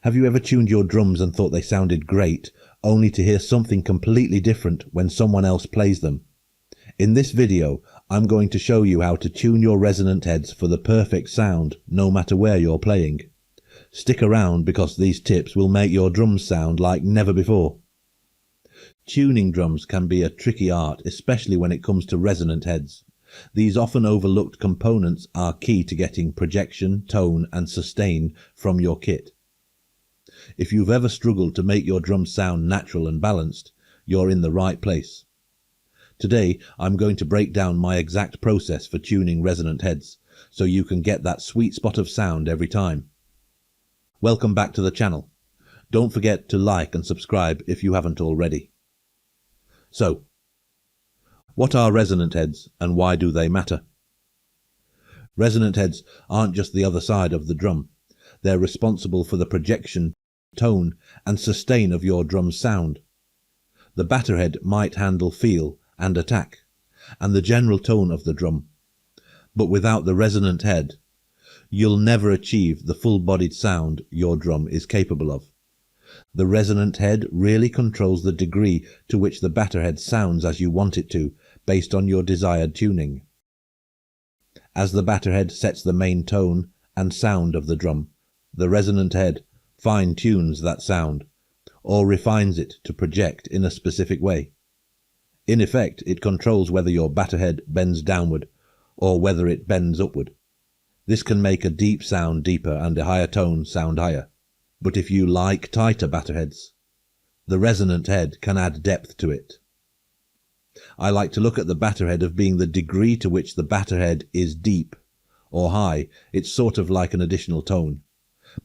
Have you ever tuned your drums and thought they sounded great, only to hear something completely different when someone else plays them? In this video, I'm going to show you how to tune your resonant heads for the perfect sound, no matter where you're playing. Stick around because these tips will make your drums sound like never before. Tuning drums can be a tricky art, especially when it comes to resonant heads. These often overlooked components are key to getting projection, tone and sustain from your kit. If you've ever struggled to make your drums sound natural and balanced, you're in the right place. Today, I'm going to break down my exact process for tuning resonant heads, so you can get that sweet spot of sound every time. Welcome back to the channel. Don't forget to like and subscribe if you haven't already. So, what are resonant heads and why do they matter? Resonant heads aren't just the other side of the drum. They're responsible for the projection, tone and sustain of your drum's sound. The batter head might handle feel and attack, and the general tone of the drum. But without the resonant head, you'll never achieve the full-bodied sound your drum is capable of. The resonant head really controls the degree to which the batter head sounds as you want it to, based on your desired tuning. As the batter head sets the main tone and sound of the drum, the resonant head fine-tunes that sound, or refines it to project in a specific way. In effect, it controls whether your batter head bends downward, or whether it bends upward. This can make a deep sound deeper and a higher tone sound higher. But if you like tighter batter heads, the resonant head can add depth to it. I like to look at the batter head of being the degree to which the batter head is deep or high. It's sort of like an additional tone.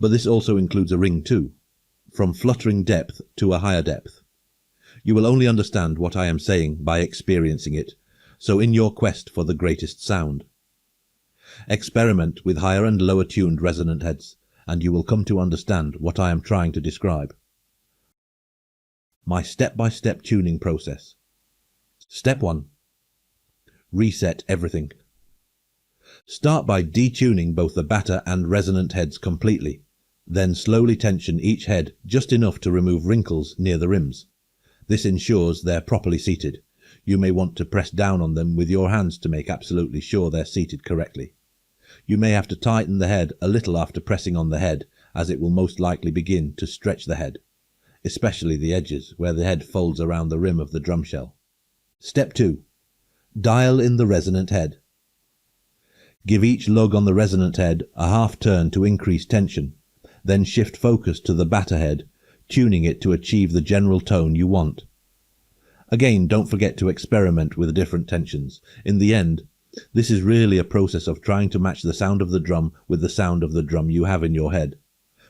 But this also includes a ring too, from fluttering depth to a higher depth. You will only understand what I am saying by experiencing it, so in your quest for the greatest sound. Experiment with higher and lower tuned resonant heads, and you will come to understand what I am trying to describe. My step-by-step tuning process. Step 1. Reset everything. Start by detuning both the batter and resonant heads completely, then slowly tension each head just enough to remove wrinkles near the rims. This ensures they're properly seated. You may want to press down on them with your hands to make absolutely sure they're seated correctly. You may have to tighten the head a little after pressing on the head, as it will most likely begin to stretch the head, especially the edges where the head folds around the rim of the drum shell. Step 2. Dial in the resonant head. Give each lug on the resonant head a half turn to increase tension, then shift focus to the batter head, tuning it to achieve the general tone you want. Again, don't forget to experiment with different tensions. In the end, this is really a process of trying to match the sound of the drum with the sound of the drum you have in your head.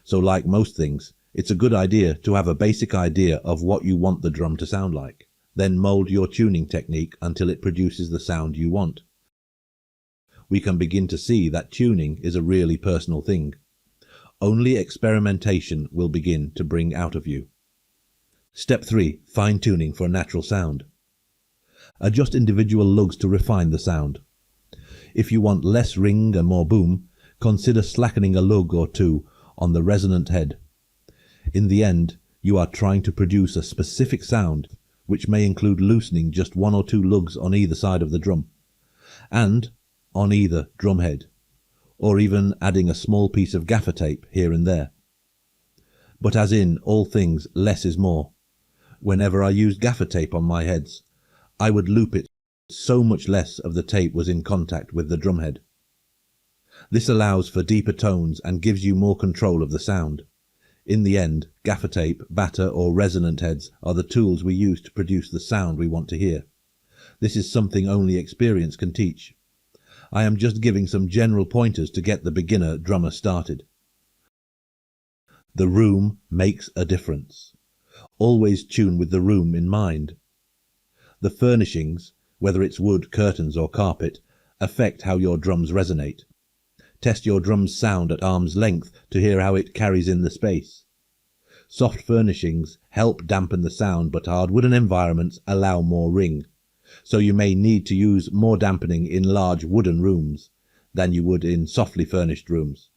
So like most things, it's a good idea to have a basic idea of what you want the drum to sound like. Then mold your tuning technique until it produces the sound you want. We can begin to see that tuning is a really personal thing. Only experimentation will begin to bring out of you. Step 3. Fine-tuning for natural sound. Adjust individual lugs to refine the sound. If you want less ring and more boom, consider slackening a lug or two on the resonant head. In the end, you are trying to produce a specific sound, which may include loosening just 1 or 2 lugs on either side of the drum, and on either drum head, or even adding a small piece of gaffer tape here and there. But as in all things, less is more. Whenever I used gaffer tape on my heads, I would loop it so much less of the tape was in contact with the drum head. This allows for deeper tones and gives you more control of the sound. In the end, gaffer tape, batter or resonant heads are the tools we use to produce the sound we want to hear. This is something only experience can teach. I am just giving some general pointers to get the beginner drummer started. The room makes a difference. Always tune with the room in mind. The furnishings, whether it's wood, curtains or carpet, affect how your drums resonate. Test your drum's sound at arm's length to hear how it carries in the space. Soft furnishings help dampen the sound, but hard wooden environments allow more ring. So you may need to use more dampening in large wooden rooms than you would in softly furnished rooms.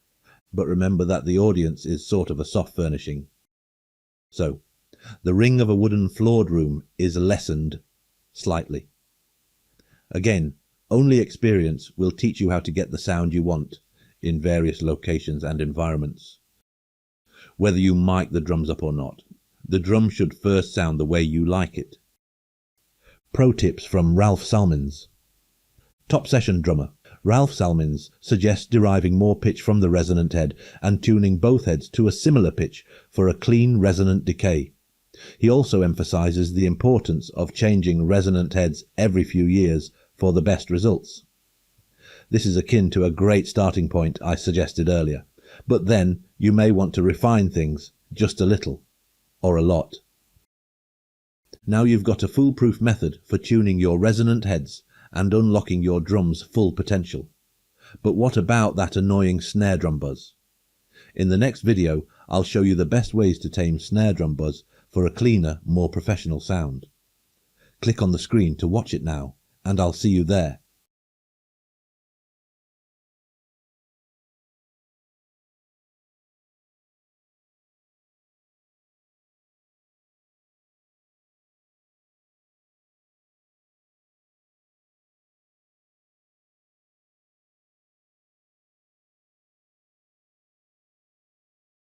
but remember that the audience is sort of a soft furnishing. So, the ring of a wooden floored room is lessened slightly. Again, only experience will teach you how to get the sound you want in various locations and environments. Whether you mic the drums up or not, the drum should first sound the way you like it. Pro tips from Ralph Salmins. Top session drummer. Ralph Salmins suggests deriving more pitch from the resonant head and tuning both heads to a similar pitch for a clean resonant decay. He also emphasizes the importance of changing resonant heads every few years for the best results. This is akin to a great starting point I suggested earlier, but then you may want to refine things just a little, or a lot. Now you've got a foolproof method for tuning your resonant heads and unlocking your drum's full potential. But what about that annoying snare drum buzz? In the next video, I'll show you the best ways to tame snare drum buzz for a cleaner, more professional sound. Click on the screen to watch it now, and I'll see you there.